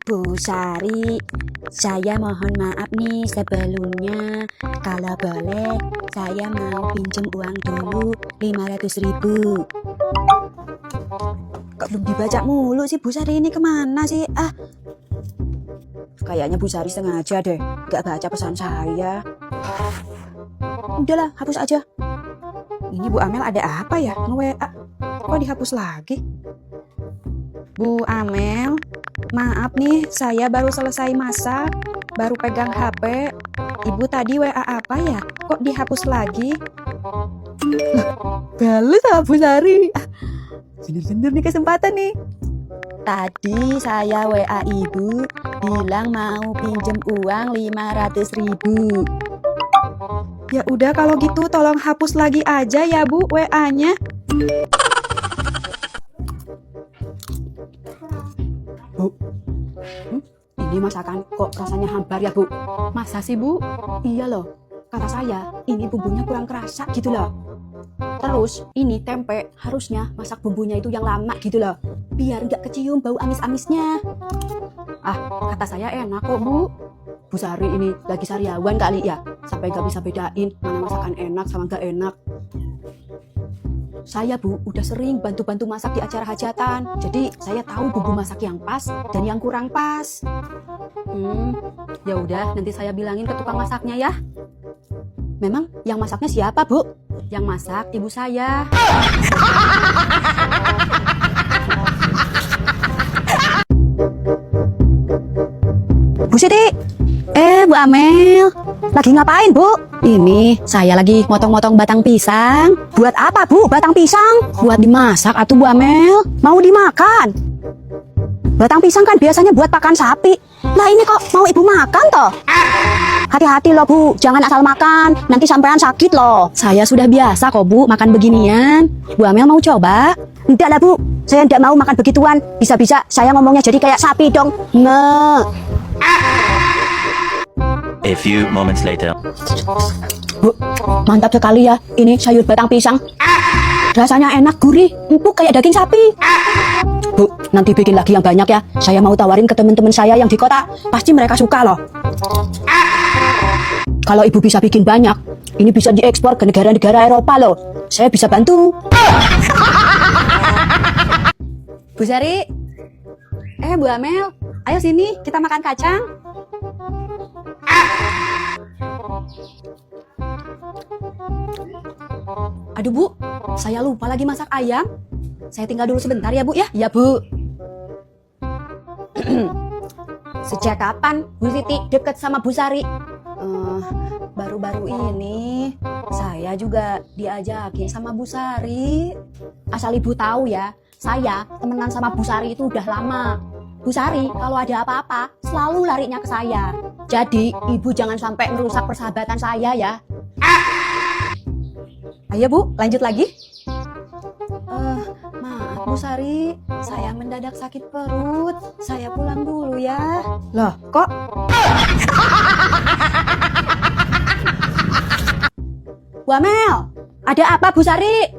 Bu Sari, saya mohon maaf nih sebelumnya. Kalau boleh, saya mau pinjem uang dulu 500.000. Kok belum dibaca mulu sih Bu Sari ini kemana sih? Kayaknya Bu Sari sengaja deh gak baca pesan saya. Udahlah, hapus aja. Ini Bu Amel ada apa ya? Nge-WA. Kok dihapus lagi? Bu Amel, maaf nih, saya baru selesai masak, baru pegang HP. Ibu tadi WA apa ya? Kok dihapus lagi? Balas sama Bu Sari. Bener-bener nih kesempatan nih. Tadi saya WA ibu, bilang mau pinjem uang 500.000. Ya udah kalau gitu tolong hapus lagi aja ya Bu WA-nya. Bu, ini masakan kok rasanya hambar ya Bu? Masa sih Bu? Iya loh, kata saya ini bumbunya kurang kerasa gitu loh. Terus ini tempe harusnya masak bumbunya itu yang lama gitu loh, biar nggak kecium bau amis-amisnya. Kata saya enak kok Bu. Bu Sari ini lagi sariawan kali ya, sampai nggak bisa bedain mana masakan enak sama nggak enak. Saya Bu udah sering bantu-bantu masak di acara hajatan, jadi saya tahu bumbu masak yang pas dan yang kurang pas. Ya udah, nanti saya bilangin ke tukang masaknya ya. Memang yang masaknya siapa Bu? Yang masak ibu saya. Bu Siti, Bu Amel, lagi ngapain Bu? Ini saya lagi motong-motong batang pisang. Buat apa Bu batang pisang? Buat dimasak atau Bu Amel? Mau dimakan? Batang pisang kan biasanya buat pakan sapi. Lah ini kok mau ibu makan toh? Hati-hati loh Bu, jangan asal makan, nanti sampean sakit loh. Saya sudah biasa kok Bu makan beginian. Bu Amel mau coba? Enggak lah Bu, saya enggak mau makan begituan. Bisa-bisa saya ngomongnya jadi kayak sapi dong. A few moments later. Bu, mantap sekali ya. Ini sayur batang pisang. Rasanya enak, gurih, empuk kayak daging sapi. Bu, nanti bikin lagi yang banyak ya. Saya mau tawarin ke teman-teman saya yang di kota. Pasti mereka suka loh. Kalau ibu bisa bikin banyak, ini bisa diekspor ke negara-negara Eropa loh. Saya bisa bantu. Bu Sari, Bu Amel, ayo sini kita makan kacang. Aduh Bu, saya lupa lagi masak ayam. Saya tinggal dulu sebentar ya Bu ya. Ya Bu. Sejak kapan Bu Siti deket sama Bu Sari? Baru-baru ini saya juga diajakin sama Bu Sari. Asal ibu tahu ya, saya temenan sama Bu Sari itu udah lama. Bu Sari kalau ada apa-apa selalu larinya ke saya. Jadi ibu jangan sampai merusak persahabatan saya ya. Ayo Bu, lanjut lagi. Maaf Bu Sari, saya mendadak sakit perut. Saya pulang dulu ya. Loh, kok? Bu Amel, ada apa Bu Sari?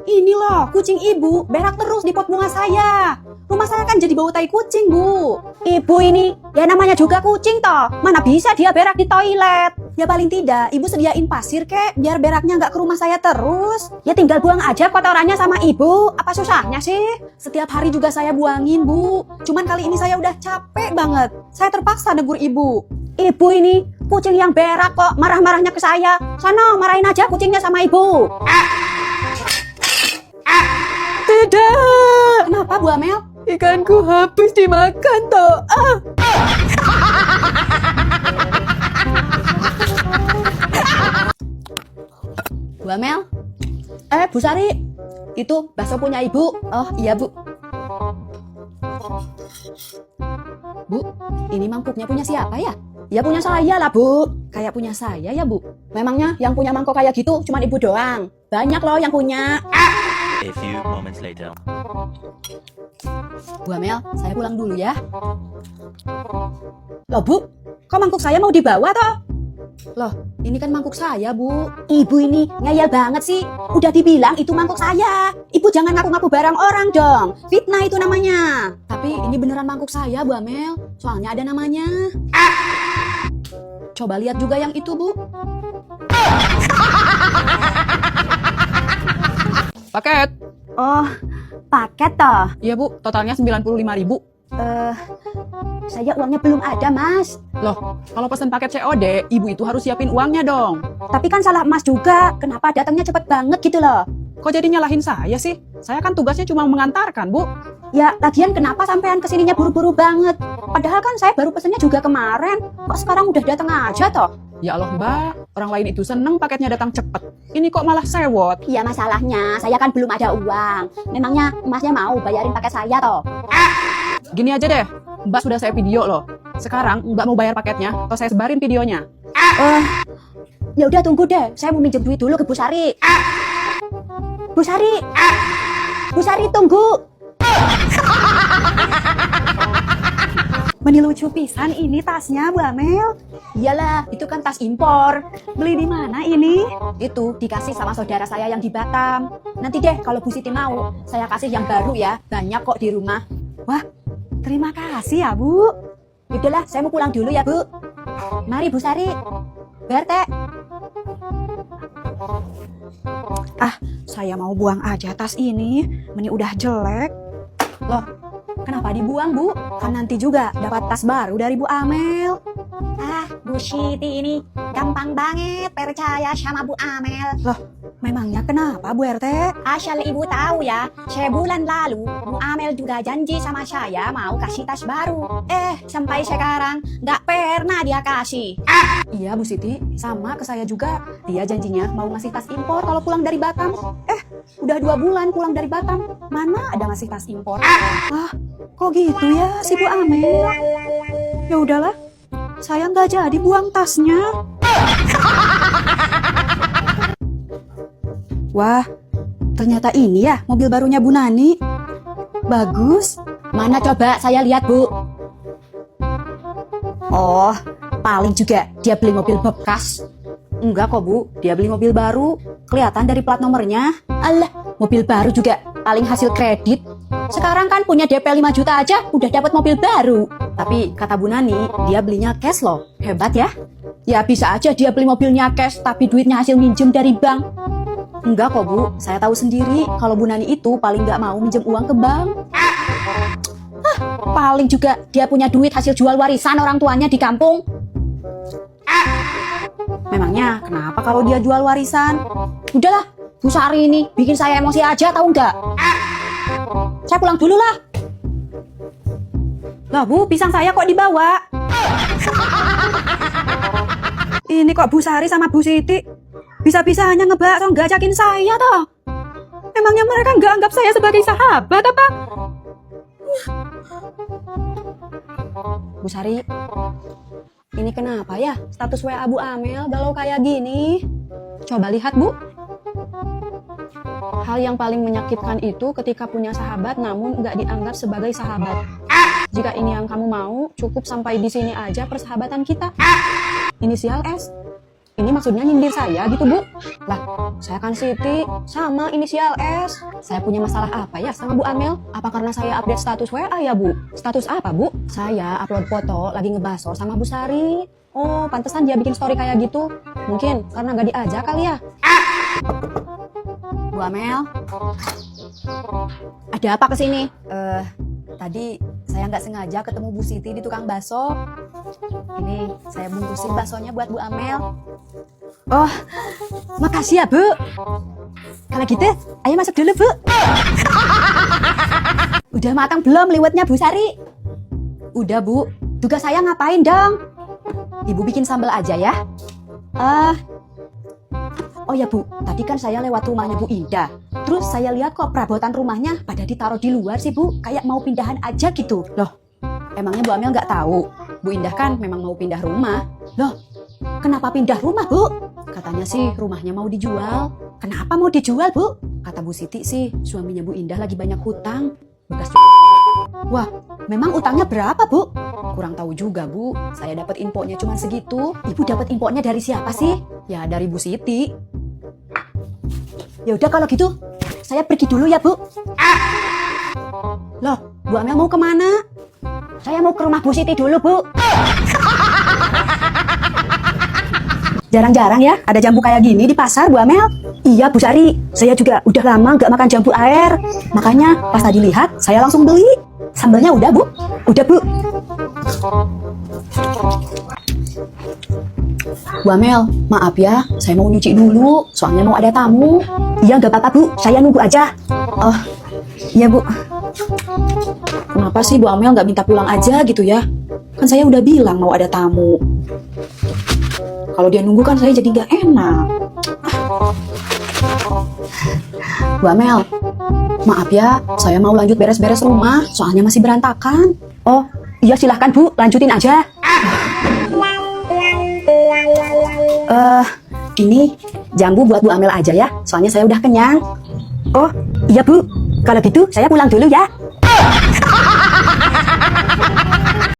Ini loh, kucing ibu berak terus di pot bunga saya. Rumah saya kan jadi bau tai kucing Bu. Ibu ini, ya namanya juga kucing toh. Mana bisa dia berak di toilet? Ya paling tidak, ibu sediain pasir kek, biar beraknya nggak ke rumah saya terus. Ya tinggal buang aja kotorannya sama ibu. Apa susahnya sih? Setiap hari juga saya buangin Bu. Cuman kali ini saya udah capek banget. Saya terpaksa negur ibu. Ibu ini, kucing yang berak kok marah-marahnya ke saya. Sana marahin aja kucingnya sama ibu. Tidak. Kenapa Bu Amel? Ikanku habis dimakan toh. Bu Amel? Bu Sari, itu bakso punya ibu. Oh iya Bu. Bu, ini mangkuknya punya siapa ya? Ya punya saya lah Bu. Kayak punya saya ya Bu. Memangnya yang punya mangkok kayak gitu cuman ibu doang? Banyak loh yang punya. A few moments later. Bu Amel, saya pulang dulu ya. Loh Bu, kok mangkuk saya mau dibawa toh? Loh, Ini kan mangkuk saya, Bu. Ibu ini ngeyel banget sih. Udah dibilang itu mangkuk saya. Ibu jangan ngaku-ngaku barang orang dong. Fitnah itu namanya. Tapi ini beneran mangkuk saya, Bu Amel. Soalnya ada namanya. Coba lihat juga yang itu, Bu. Paket. Oh, paket toh. Iya Bu, totalnya 95.000. Saya uangnya belum ada, Mas. Loh, kalau pesen paket COD, ibu itu harus siapin uangnya dong. Tapi kan salah Mas juga. Kenapa datangnya cepet banget gitu loh? Kok jadi nyalahin saya sih? Saya kan tugasnya cuma mengantarkan, Bu. Ya, lagian kenapa sampean kesininya buru-buru banget? Padahal kan saya baru pesennya juga kemarin. Kok sekarang udah datang aja toh? Ya Allah Mbak, orang lain itu seneng paketnya datang cepet. Ini kok malah sewot? Iya masalahnya, saya kan belum ada uang. Memangnya Masnya mau bayarin paket saya toh? Gini aja deh, Mbak sudah saya video loh. Sekarang Mbak mau bayar paketnya, atau saya sebarin videonya? Ya udah tunggu deh, saya mau minjem duit dulu ke Bu Sari. Bu Sari, Bu Sari tunggu. Meni lucu pisan ini tasnya, Bu Amel. Iyalah, itu kan tas impor. Beli di mana ini? Itu dikasih sama saudara saya yang di Batam. Nanti deh kalau Bu Siti mau, saya kasih yang baru ya. Banyak kok di rumah. Wah, terima kasih ya, Bu. Udahlah, saya mau pulang dulu ya, Bu. Mari Bu Sari. Berte. Saya mau buang aja tas ini. Meni udah jelek. Loh, kenapa dibuang, Bu? Kan nanti juga dapat tas baru dari Bu Amel. Bu Siti ini gampang banget percaya sama Bu Amel. Loh, memangnya kenapa, Bu RT? Asal Ibu tahu ya, sebulan lalu Bu Amel juga janji sama saya mau kasih tas baru. Sampai sekarang nggak pernah dia kasih. Iya, Bu Siti, sama ke saya juga. Dia janjinya mau ngasih tas impor kalau pulang dari Batam. Udah 2 bulan pulang dari Batam. Mana ada ngasih tas impor? Kok gitu ya si Bu Amel? Ya udahlah, saya nggak jadi buang tasnya. Wah, ternyata ini ya mobil barunya Bu Nani. Bagus. Mana coba saya lihat, Bu. Oh, paling juga dia beli mobil bekas. Enggak kok, Bu. Dia beli mobil baru. Kelihatan dari plat nomornya. Alah, mobil baru juga paling hasil kredit. Sekarang kan punya DP 5 juta aja udah dapat mobil baru. Tapi kata Bu Nani, dia belinya cash loh. Hebat ya. Ya bisa aja dia beli mobilnya cash tapi duitnya hasil minjem dari bank. Enggak kok, Bu. Saya tahu sendiri kalau Bu Nani itu paling nggak mau minjem uang ke bank. Paling juga dia punya duit hasil jual warisan orang tuanya di kampung. Memangnya kenapa kalau dia jual warisan? Udahlah, Bu Sari ini bikin saya emosi aja, tahu nggak? Saya pulang dulu lah. Lah Bu, pisang saya kok dibawa? Ini kok Bu Sari sama Bu Siti bisa-bisanya ngebakso ngajakin saya toh? Emangnya mereka nggak anggap saya sebagai sahabat apa? Bu Sari, ini kenapa ya status WA Bu Amel galau kayak gini? Coba lihat, Bu. Hal yang paling menyakitkan itu ketika punya sahabat namun nggak dianggap sebagai sahabat. Jika ini yang kamu mau, cukup sampai di sini aja persahabatan kita. Inisial S. Ini maksudnya nyindir saya gitu, Bu? Lah, saya kan Siti, sama inisial S. Saya punya masalah apa ya sama Bu Amel? Apa karena saya update status WA ya, Bu? Status apa, Bu? Saya upload foto lagi ngebaso sama Bu Sari. Oh, pantesan dia bikin story kayak gitu. Mungkin karena nggak diajak kali ya. Bu Amel, ada apa kesini? Tadi saya nggak sengaja ketemu Bu Siti di tukang bakso. Ini saya bungkusin baksonya buat Bu Amel. Oh, makasih ya, Bu. Kalau gitu, ayo masuk dulu, Bu. Udah matang belum liwetnya, Bu Sari? Udah, Bu. Tugas saya ngapain dong? Ibu bikin sambal aja ya. Oh ya, Bu, tadi kan saya lewat rumahnya Bu Indah. Terus saya lihat kok perabotan rumahnya pada ditaruh di luar sih, Bu. Kayak mau pindahan aja gitu. Loh, emangnya Bu Amel nggak tahu? Bu Indah kan memang mau pindah rumah. Loh, kenapa pindah rumah, Bu? Katanya sih rumahnya mau dijual. Kenapa mau dijual, Bu? Kata Bu Siti sih, suaminya Bu Indah lagi banyak hutang. Bekas. Wah, Memang utangnya berapa, Bu? Kurang tahu juga, Bu. Saya dapat infonya cuma segitu. Ibu dapat infonya dari siapa sih? Ya, dari Bu Siti. Ya udah kalau gitu, saya pergi dulu ya, Bu. Loh, Bu Amel mau kemana? Saya mau ke rumah Bu Siti dulu, Bu. Jarang-jarang ya ada jambu kayak gini di pasar, Bu Amel. Iya, Bu Sari. Saya juga udah lama nggak makan jambu air. Makanya pas tadi lihat, saya langsung beli. Sambalnya udah, Bu? Udah, Bu. Bu Amel, maaf ya. Saya mau nyuci dulu. Soalnya mau ada tamu. Iya, nggak apa-apa, Bu. Saya nunggu aja. Oh, iya, Bu. Kenapa sih Bu Amel nggak minta pulang aja gitu ya? Kan saya udah bilang mau ada tamu. Kalau dia nunggu kan saya jadi nggak enak. Bu Amel, maaf ya, saya mau lanjut beres-beres rumah, soalnya masih berantakan. Oh, iya silahkan Bu, lanjutin aja. Ini jambu buat Bu Amel aja ya, soalnya saya udah kenyang. Oh, iya Bu, kalau gitu saya pulang dulu ya.